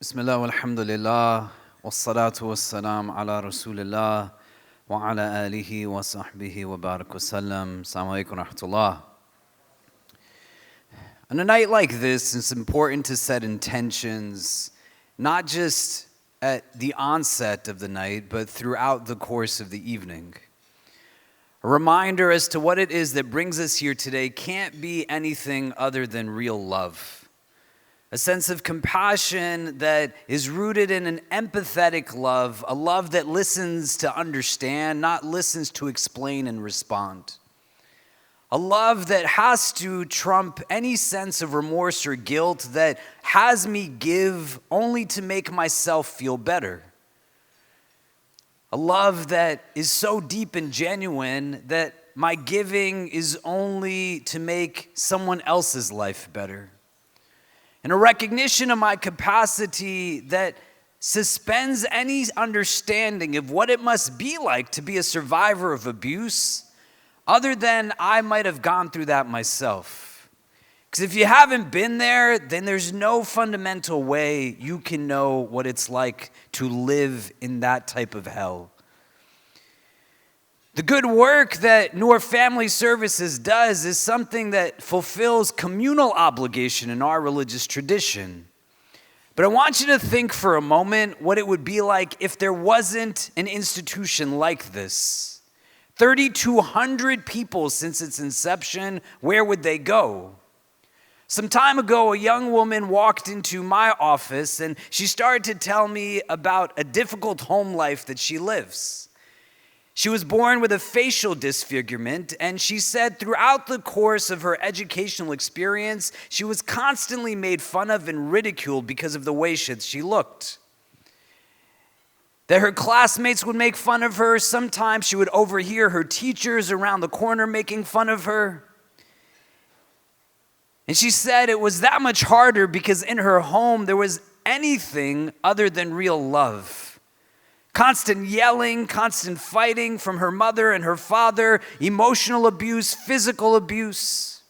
Bismillah walhamdulillah wassalatu wassalam ala rasulillah wa ala alihi wa sahbihi wa barak wasallam. Assalamu alaikum wa rahmatullah. On a night like this, it's important to set intentions, not just at the onset of the night, but throughout the course of the evening. A reminder as to what it is that brings us here today can't be anything other than real love. A sense of compassion that is rooted in an empathetic love, a love that listens to understand, not listens to explain and respond. A love that has to trump any sense of remorse or guilt, that has me give only to make myself feel better. A love that is so deep and genuine that my giving is only to make someone else's life better. And a recognition of my capacity that suspends any understanding of what it must be like to be a survivor of abuse, other than I might have gone through that myself. Because if you haven't been there, then there's no fundamental way you can know what it's like to live in that type of hell. The good work that Noor Family Services does is something that fulfills communal obligation in our religious tradition. But I want you to think for a moment what it would be like if there wasn't an institution like this. 3,200 people since its inception, where would they go? Some time ago, a young woman walked into my office and she started to tell me about a difficult home life that she lives. She was born with a facial disfigurement, and she said throughout the course of her educational experience, she was constantly made fun of and ridiculed because of the way she looked. That her classmates would make fun of her. Sometimes she would overhear her teachers around the corner making fun of her. And she said it was that much harder because in her home there was anything other than real love. Constant yelling, constant fighting from her mother and her father, emotional abuse, physical abuse.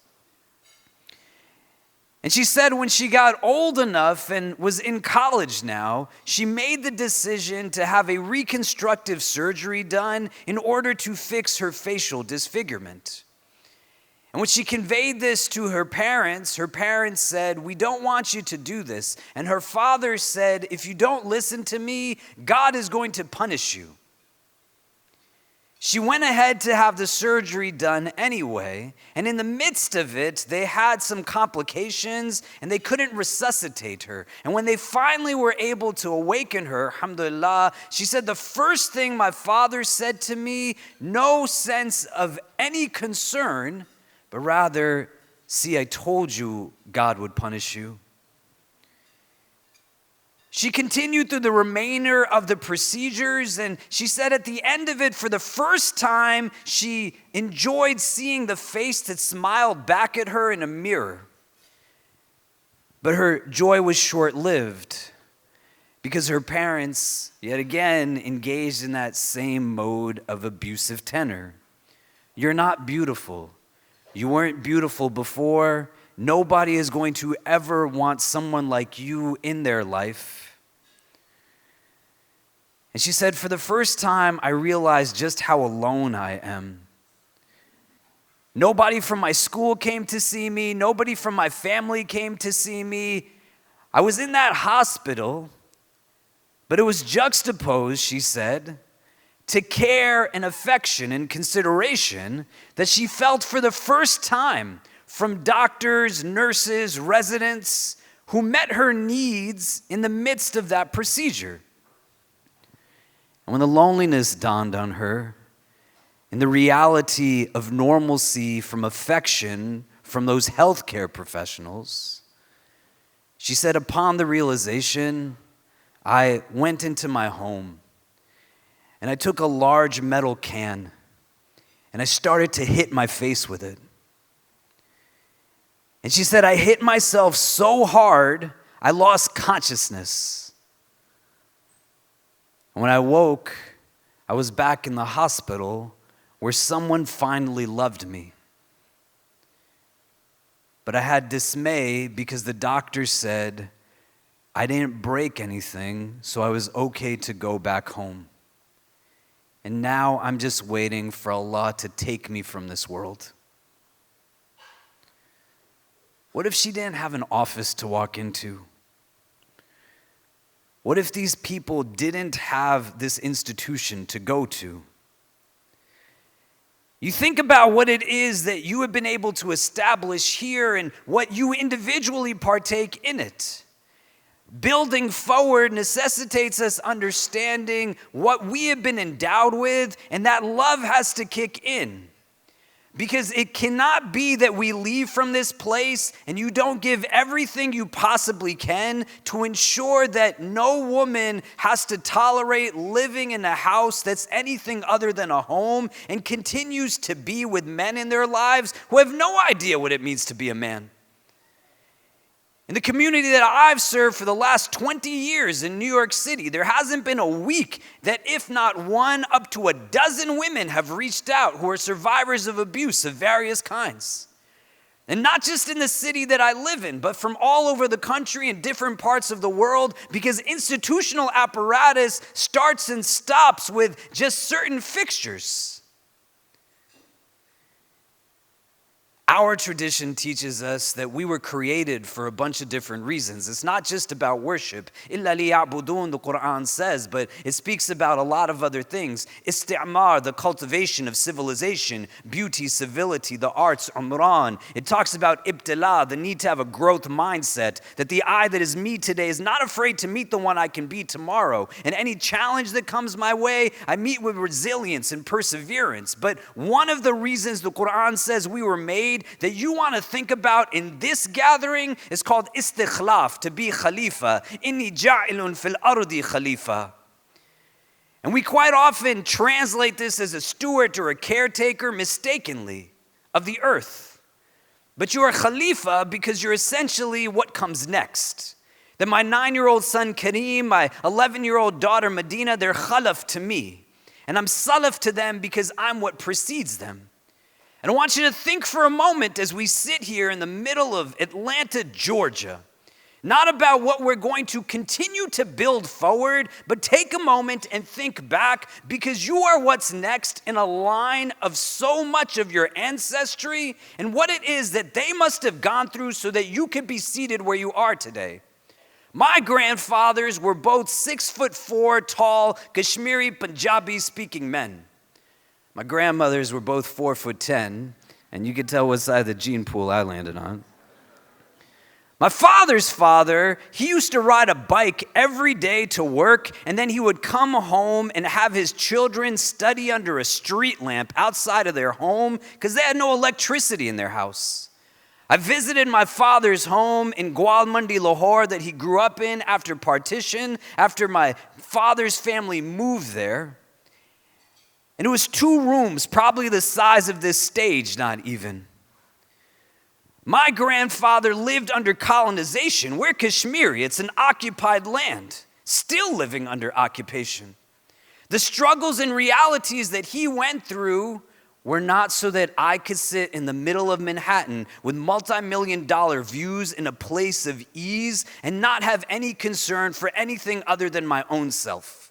And she said when she got old enough and was in college now, she made the decision to have a reconstructive surgery done in order to fix her facial disfigurement. And when she conveyed this to her parents said, "We don't want you to do this." And her father said, "If you don't listen to me, God is going to punish you." She went ahead to have the surgery done anyway, and in the midst of it, they had some complications and they couldn't resuscitate her. And when they finally were able to awaken her, alhamdulillah, she said, "The first thing my father said to me, no sense of any concern, but rather, see, I told you God would punish you." She continued through the remainder of the procedures, and she said at the end of it, for the first time, she enjoyed seeing the face that smiled back at her in a mirror. But her joy was short-lived because her parents, yet again, engaged in that same mode of abusive tenor. "You're not beautiful. You weren't beautiful before. Nobody is going to ever want someone like you in their life." And she said, for the first time, I realized just how alone I am. Nobody from my school came to see me. Nobody from my family came to see me. I was in that hospital, but it was juxtaposed, she said, to care and affection and consideration that she felt for the first time from doctors, nurses, residents who met her needs in the midst of that procedure. And when the loneliness dawned on her, and the reality of normalcy from affection from those healthcare professionals, she said, upon the realization, I went into my home and I took a large metal can and I started to hit my face with it. And she said, I hit myself so hard, I lost consciousness. And when I woke, I was back in the hospital where someone finally loved me. But I had dismay because the doctor said, I didn't break anything, so I was okay to go back home. And now I'm just waiting for Allah to take me from this world. What if she didn't have an office to walk into? What if these people didn't have this institution to go to? You think about what it is that you have been able to establish here and what you individually partake in it. Building forward necessitates us understanding what we have been endowed with, and that love has to kick in. Because it cannot be that we leave from this place and you don't give everything you possibly can to ensure that no woman has to tolerate living in a house that's anything other than a home and continues to be with men in their lives who have no idea what it means to be a man. In the community that I've served for the last 20 years in New York City, there hasn't been a week that if not one, up to a dozen women have reached out who are survivors of abuse of various kinds. And not just in the city that I live in, but from all over the country and different parts of the world, because institutional apparatus starts and stops with just certain fixtures. Our tradition teaches us that we were created for a bunch of different reasons. It's not just about worship. إِلَّا لِيَعْبُدُونَ, the Quran says, but it speaks about a lot of other things. Isti'mar, the cultivation of civilization, beauty, civility, the arts, umran. It talks about ibtila, the need to have a growth mindset, that the I that is me today is not afraid to meet the one I can be tomorrow. And any challenge that comes my way, I meet with resilience and perseverance. But one of the reasons the Quran says we were made that you want to think about in this gathering is called istikhlaf, to be khalifa. Inni ja'ilun fil ardi khalifa. And we quite often translate this as a steward or a caretaker mistakenly of the earth. But you are khalifa because you're essentially what comes next. That my 9-year-old son Kareem, my 11-year-old daughter Medina, they're khalaf to me. And I'm salaf to them because I'm what precedes them. And I want you to think for a moment as we sit here in the middle of Atlanta, Georgia, not about what we're going to continue to build forward, but take a moment and think back, because you are what's next in a line of so much of your ancestry and what it is that they must have gone through so that you could be seated where you are today. My grandfathers were both 6'4" tall, Kashmiri Punjabi speaking men. My grandmothers were both 4'10", and you can tell what side of the gene pool I landed on. My father's father, he used to ride a bike every day to work, and then he would come home and have his children study under a street lamp outside of their home because they had no electricity in their house. I visited my father's home in Gwalmandi, Lahore, that he grew up in after partition, after my father's family moved there. And it was 2 rooms, probably the size of this stage, not even. My grandfather lived under colonization. We're Kashmiri. It's an occupied land, still living under occupation. The struggles and realities that he went through were not so that I could sit in the middle of Manhattan with multi-million-dollar views in a place of ease and not have any concern for anything other than my own self.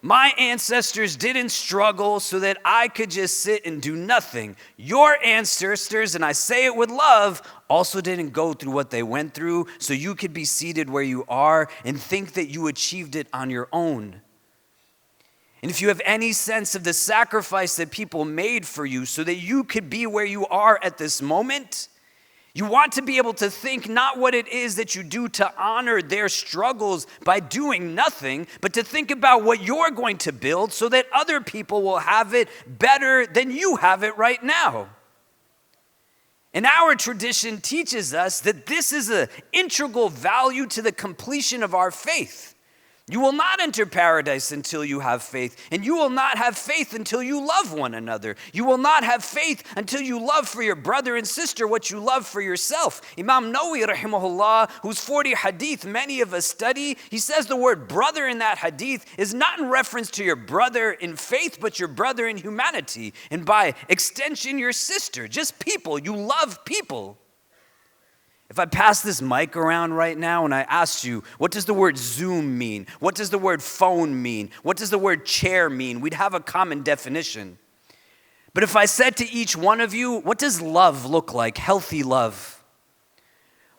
My ancestors didn't struggle so that I could just sit and do nothing. Your ancestors, and I say it with love, also didn't go through what they went through so you could be seated where you are and think that you achieved it on your own. And if you have any sense of the sacrifice that people made for you so that you could be where you are at this moment, you want to be able to think not what it is that you do to honor their struggles by doing nothing, but to think about what you're going to build so that other people will have it better than you have it right now. And our tradition teaches us that this is an integral value to the completion of our faith. You will not enter paradise until you have faith, and you will not have faith until you love one another. You will not have faith until you love for your brother and sister what you love for yourself. Imam Nawawi rahimahullah, whose 40 hadith many of us study, he says the word brother in that hadith is not in reference to your brother in faith, but your brother in humanity, and by extension your sister, just people. You love people. If I pass this mic around right now and I asked you, what does the word Zoom mean? What does the word phone mean? What does the word chair mean? We'd have a common definition. But if I said to each one of you, what does love look like? Healthy love.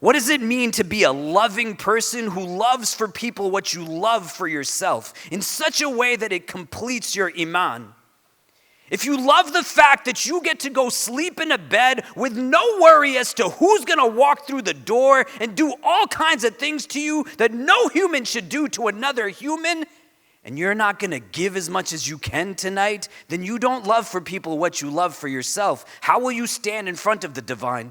What does it mean to be a loving person who loves for people what you love for yourself in such a way that it completes your iman? If you love the fact that you get to go sleep in a bed with no worry as to who's going to walk through the door and do all kinds of things to you that no human should do to another human, and you're not going to give as much as you can tonight, then you don't love for people what you love for yourself. How will you stand in front of the divine?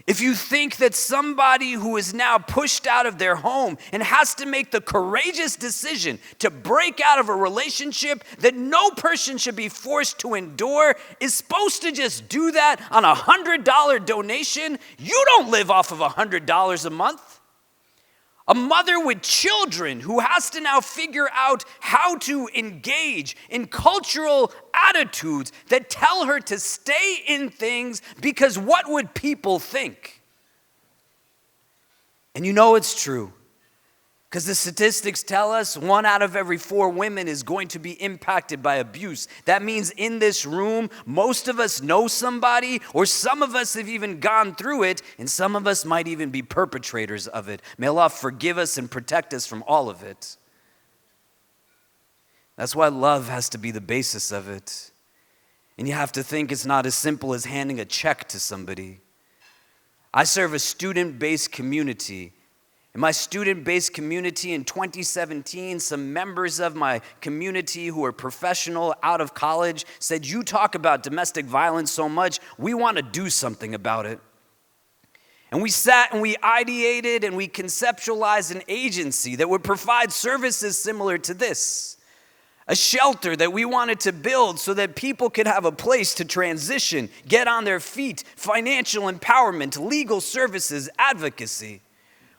If you think that somebody who is now pushed out of their home and has to make the courageous decision to break out of a relationship that no person should be forced to endure is supposed to just do that on a $100 donation, you don't live off of $100 a month. A mother with children who has to now figure out how to engage in cultural attitudes that tell her to stay in things because what would people think? And you know it's true because the statistics tell us 1 out of every 4 women is going to be impacted by abuse. That means in this room, most of us know somebody, or some of us have even gone through it, and some of us might even be perpetrators of it. May Allah forgive us and protect us from all of it. That's why love has to be the basis of it. And you have to think it's not as simple as handing a check to somebody. I serve a student-based community. In my student-based community in 2017, some members of my community who are professional out of college said, "You talk about domestic violence so much, we want to do something about it." And we sat and we ideated and we conceptualized an agency that would provide services similar to this. A shelter that we wanted to build so that people could have a place to transition, get on their feet, financial empowerment, legal services, advocacy.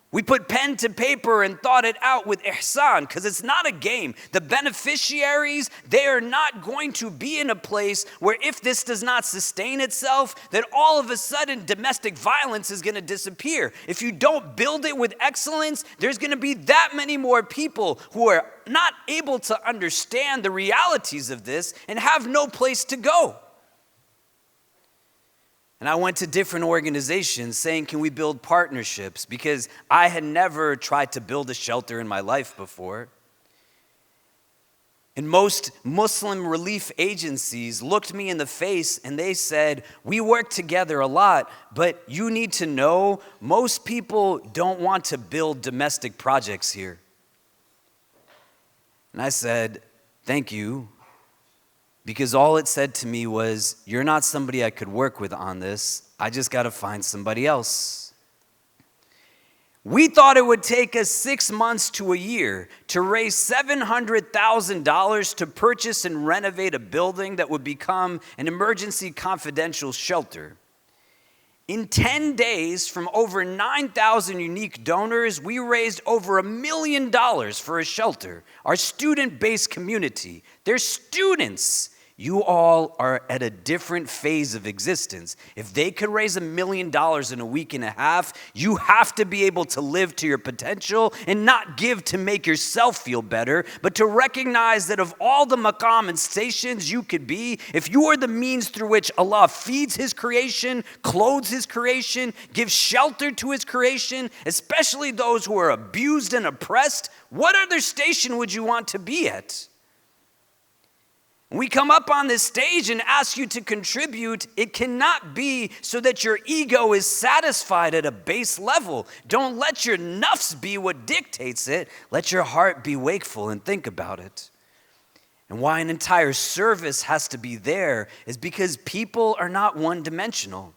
We put pen to paper and thought it out with ihsan because it's not a game. The beneficiaries, they are not going to be in a place where if this does not sustain itself, that all of a sudden domestic violence is going to disappear. If you don't build it with excellence, there's going to be that many more people who are not able to understand the realities of this and have no place to go. And I went to different organizations saying, can we build partnerships? Because I had never tried to build a shelter in my life before. And most Muslim relief agencies looked me in the face and they said, we work together a lot, but you need to know most people don't want to build domestic projects here. And I said, thank you. Because all it said to me was, you're not somebody I could work with on this. I just got to find somebody else. We thought it would take us 6 months to a year to raise $700,000 to purchase and renovate a building that would become an emergency confidential shelter. In 10 days, from over 9,000 unique donors, we raised over $1 million for a shelter, our student-based community. They're students. You all are at a different phase of existence. If they could raise $1 million in a week and a half, you have to be able to live to your potential and not give to make yourself feel better, but to recognize that of all the maqam and stations you could be, if you are the means through which Allah feeds His creation, clothes His creation, gives shelter to His creation, especially those who are abused and oppressed, what other station would you want to be at? When we come up on this stage and ask you to contribute, it cannot be so that your ego is satisfied at a base level. Don't let your nafs be what dictates it. Let your heart be wakeful and think about it. And why an entire service has to be there is because people are not one-dimensional.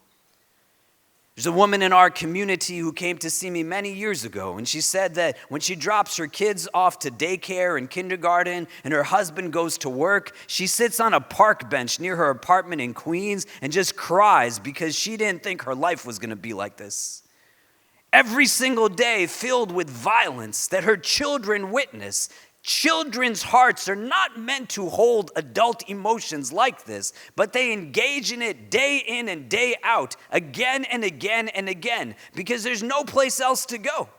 There's a woman in our community who came to see me many years ago, and she said that when she drops her kids off to daycare and kindergarten and her husband goes to work, she sits on a park bench near her apartment in Queens and just cries because she didn't think her life was going to be like this. Every single day filled with violence that her children witness. Children's hearts are not meant to hold adult emotions like this, but they engage in it day in and day out, again and again and again, because there's no place else to go.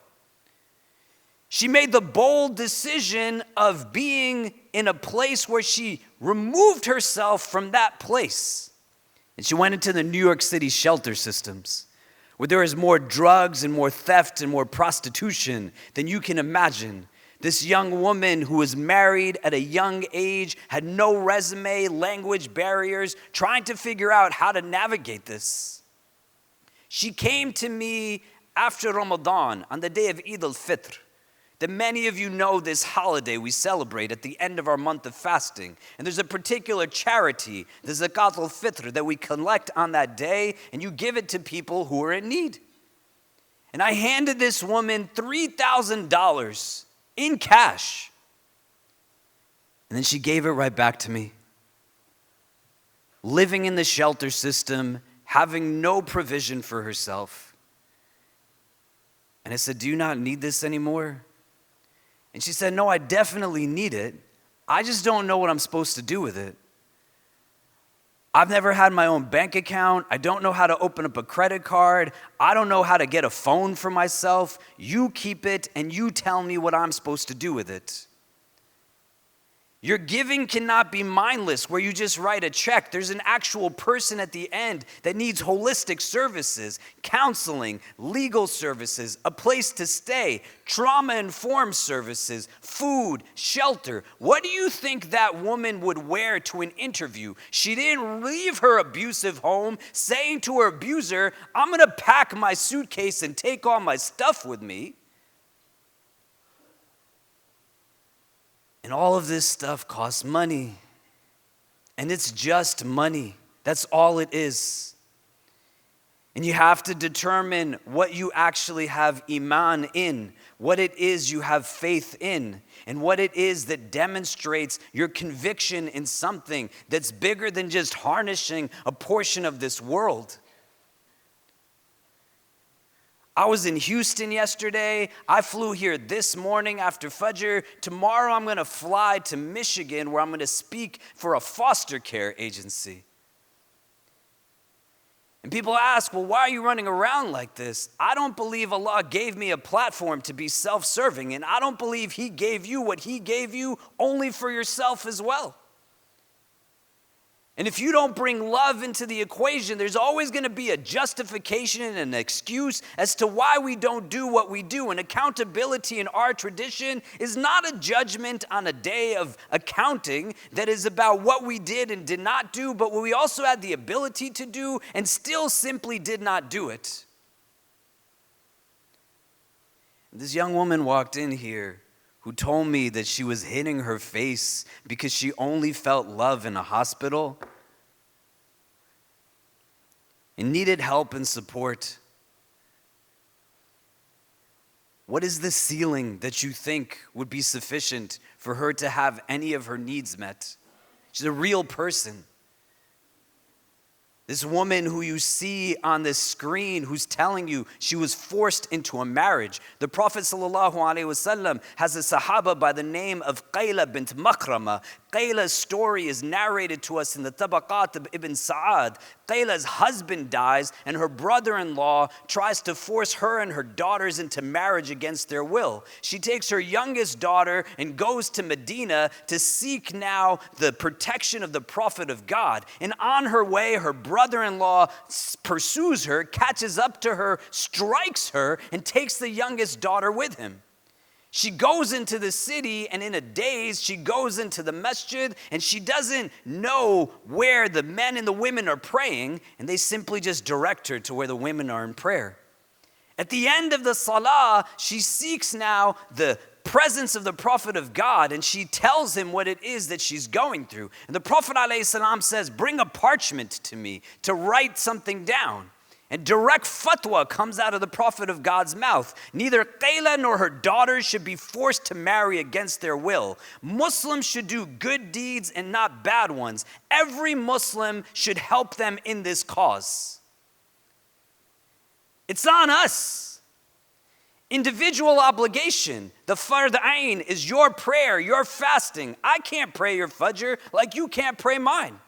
She made the bold decision of being in a place where she removed herself from that place. And she went into the New York City shelter systems, where there is more drugs and more theft and more prostitution than you can imagine. This young woman who was married at a young age, had no resume, language barriers, trying to figure out how to navigate this. She came to me after Ramadan, on the day of Eid al-Fitr. That many of you know this holiday we celebrate at the end of our month of fasting. And there's a particular charity, the Zakat al-Fitr, that we collect on that day, and you give it to people who are in need. And I handed this woman $3,000 in cash. And then she gave it right back to me. Living in the shelter system, having no provision for herself. And I said, "Do you not need this anymore?" And she said, "No, I definitely need it. I just don't know what I'm supposed to do with it. I've never had my own bank account. I don't know how to open up a credit card. I don't know how to get a phone for myself. You keep it and you tell me what I'm supposed to do with it." Your giving cannot be mindless where you just write a check. There's an actual person at the end that needs holistic services, counseling, legal services, a place to stay, trauma-informed services, food, shelter. What do you think that woman would wear to an interview? She didn't leave her abusive home saying to her abuser, "I'm going to pack my suitcase and take all my stuff with me." And all of this stuff costs money. And it's just money. That's all it is. And you have to determine what you actually have iman in, what it is you have faith in, and what it is that demonstrates your conviction in something that's bigger than just harnessing a portion of this world. I was in Houston yesterday. I flew here this morning after Fajr. Tomorrow I'm going to fly to Michigan where I'm going to speak for a foster care agency. And people ask, "Well, why are you running around like this?" I don't believe Allah gave me a platform to be self-serving, and I don't believe He gave you what He gave you only for yourself as well. And if you don't bring love into the equation, there's always going to be a justification and an excuse as to why we don't do what we do. And accountability in our tradition is not a judgment on a day of accounting that is about what we did and did not do, but what we also had the ability to do and still simply did not do it. This young woman walked in here who told me that she was hitting her face because she only felt love in a hospital and needed help and support. What is the ceiling that you think would be sufficient for her to have any of her needs met? She's a real person. This woman who you see on this screen who's telling you she was forced into a marriage. The Prophet ﷺ has a Sahaba by the name of Qayla bint Makrama. Qayla's story is narrated to us in the Tabaqat of Ibn Sa'ad. Qayla's husband dies and her brother-in-law tries to force her and her daughters into marriage against their will. She takes her youngest daughter and goes to Medina to seek now the protection of the Prophet of God. And on her way, her brother-in-law pursues her, catches up to her, strikes her, and takes the youngest daughter with him. She goes into the city, and in a daze, she goes into the masjid, and she doesn't know where the men and the women are praying, and they simply just direct her to where the women are in prayer. At the end of the salah, she seeks now the presence of the Prophet of God, and she tells him what it is that she's going through. And the Prophet ﷺ says, "Bring a parchment to me to write something down." And direct fatwa comes out of the Prophet of God's mouth. Neither Qayla nor her daughters should be forced to marry against their will. Muslims should do good deeds and not bad ones. Every Muslim should help them in this cause. It's on us. individual obligation. The fard ayn is your prayer, your fasting. I can't pray your fajr like you can't pray mine.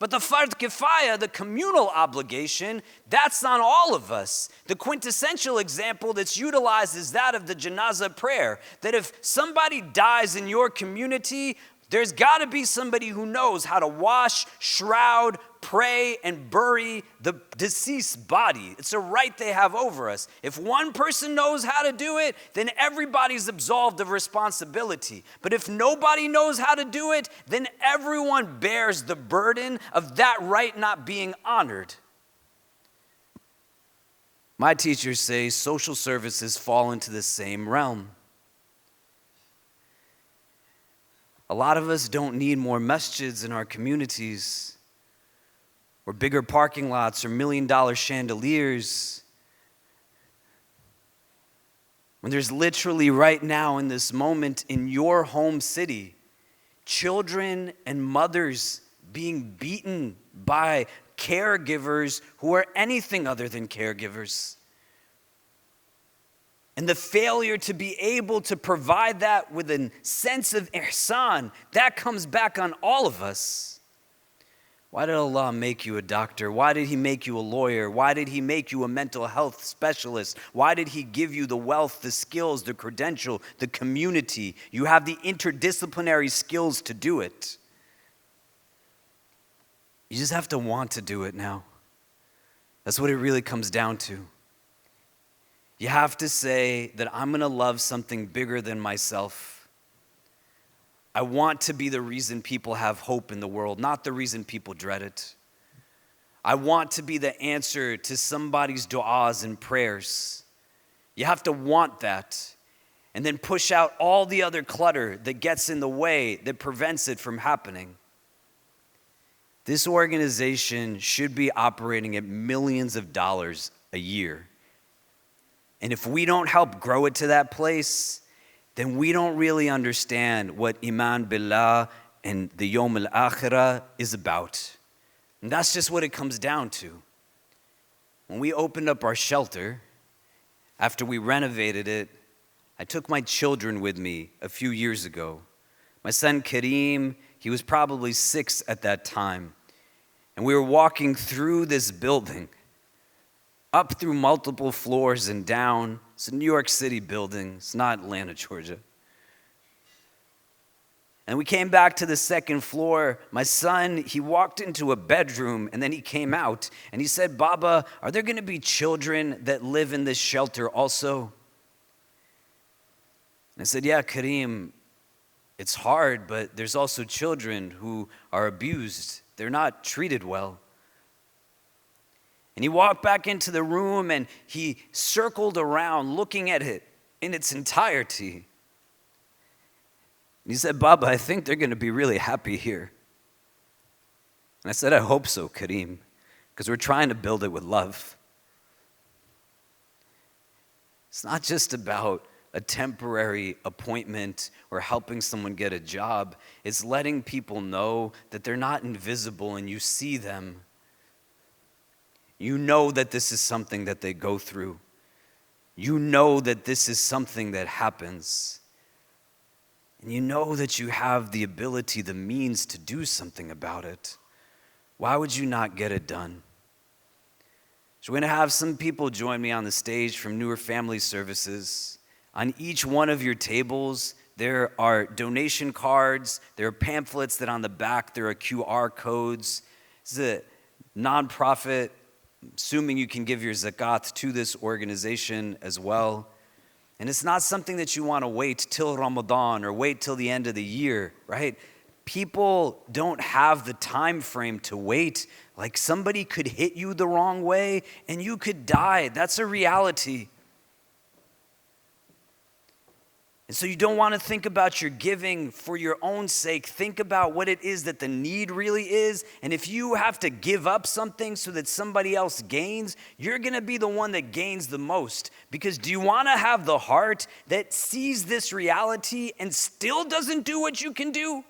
But the fard kifaya, the communal obligation, that's on all of us. The quintessential example that's utilized is that of the janazah prayer. That if somebody dies in your community, there's got to be somebody who knows how to wash, shroud, pray, and bury the deceased body. It's a right they have over us. If one person knows how to do it, then everybody's absolved of responsibility. But if nobody knows how to do it, then everyone bears the burden of that right not being honored. My teachers say social services fall into the same realm. A lot of us don't need more masjids in our communities, or bigger parking lots, or $1 million chandeliers. When there's literally right now in this moment in your home city, children and mothers being beaten by caregivers who are anything other than caregivers. And the failure to be able to provide that with a sense of ihsan, that comes back on all of us. Why did Allah make you a doctor? Why did He make you a lawyer? Why did He make you a mental health specialist? Why did He give you the wealth, the skills, the credential, the community? You have the interdisciplinary skills to do it. You just have to want to do it now. That's what it really comes down to. You have to say that I'm going to love something bigger than myself. I want to be the reason people have hope in the world, not the reason people dread it. I want to be the answer to somebody's du'as and prayers. You have to want that, and then push out all the other clutter that gets in the way, that prevents it from happening. This organization should be operating at millions of dollars a year. And if we don't help grow it to that place, then we don't really understand what Iman Billah and the Yawm al-Akhirah is about. And that's just what it comes down to. When we opened up our shelter, after we renovated it, I took my children with me a few years ago. My son Kareem, he was probably 6 at that time. And we were walking through this building, up through multiple floors and down. It's a New York City building. It's not Atlanta, Georgia. And we came back to the second floor. My son, he walked into a bedroom and then he came out and he said, "Baba, are there going to be children that live in this shelter also?" And I said, "Yeah, Kareem, it's hard, but there's also children who are abused. They're not treated well." And he walked back into the room and he circled around looking at it in its entirety. And he said, "Baba, I think they're going to be really happy here." And I said, "I hope so, Kareem, because we're trying to build it with love." It's not just about a temporary appointment or helping someone get a job. It's letting people know that they're not invisible and you see them. You know that this is something that they go through. You know that this is something that happens. And you know that you have the ability, the means to do something about it. Why would you not get it done? So we're going to have some people join me on the stage from Noor Family Services. On each one of your tables, there are donation cards. There are pamphlets that on the back, there are QR codes. This is a nonprofit. Assuming you can give your zakat to this organization as well. And it's not something that you want to wait till Ramadan or wait till the end of the year, right? People don't have the time frame to wait. Like somebody could hit you the wrong way and you could die. That's a reality. And so you don't want to think about your giving for your own sake. Think about what it is that the need really is. And if you have to give up something so that somebody else gains, you're going to be the one that gains the most. Because do you want to have the heart that sees this reality and still doesn't do what you can do?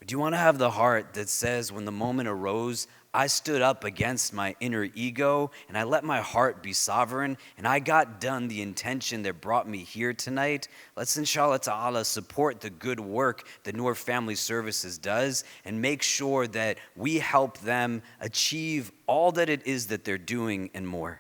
Or do you want to have the heart that says, when the moment arose, I stood up against my inner ego and I let my heart be sovereign and I got done the intention that brought me here tonight. Let's inshallah ta'ala support the good work that Noor Family Services does and make sure that we help them achieve all that it is that they're doing and more.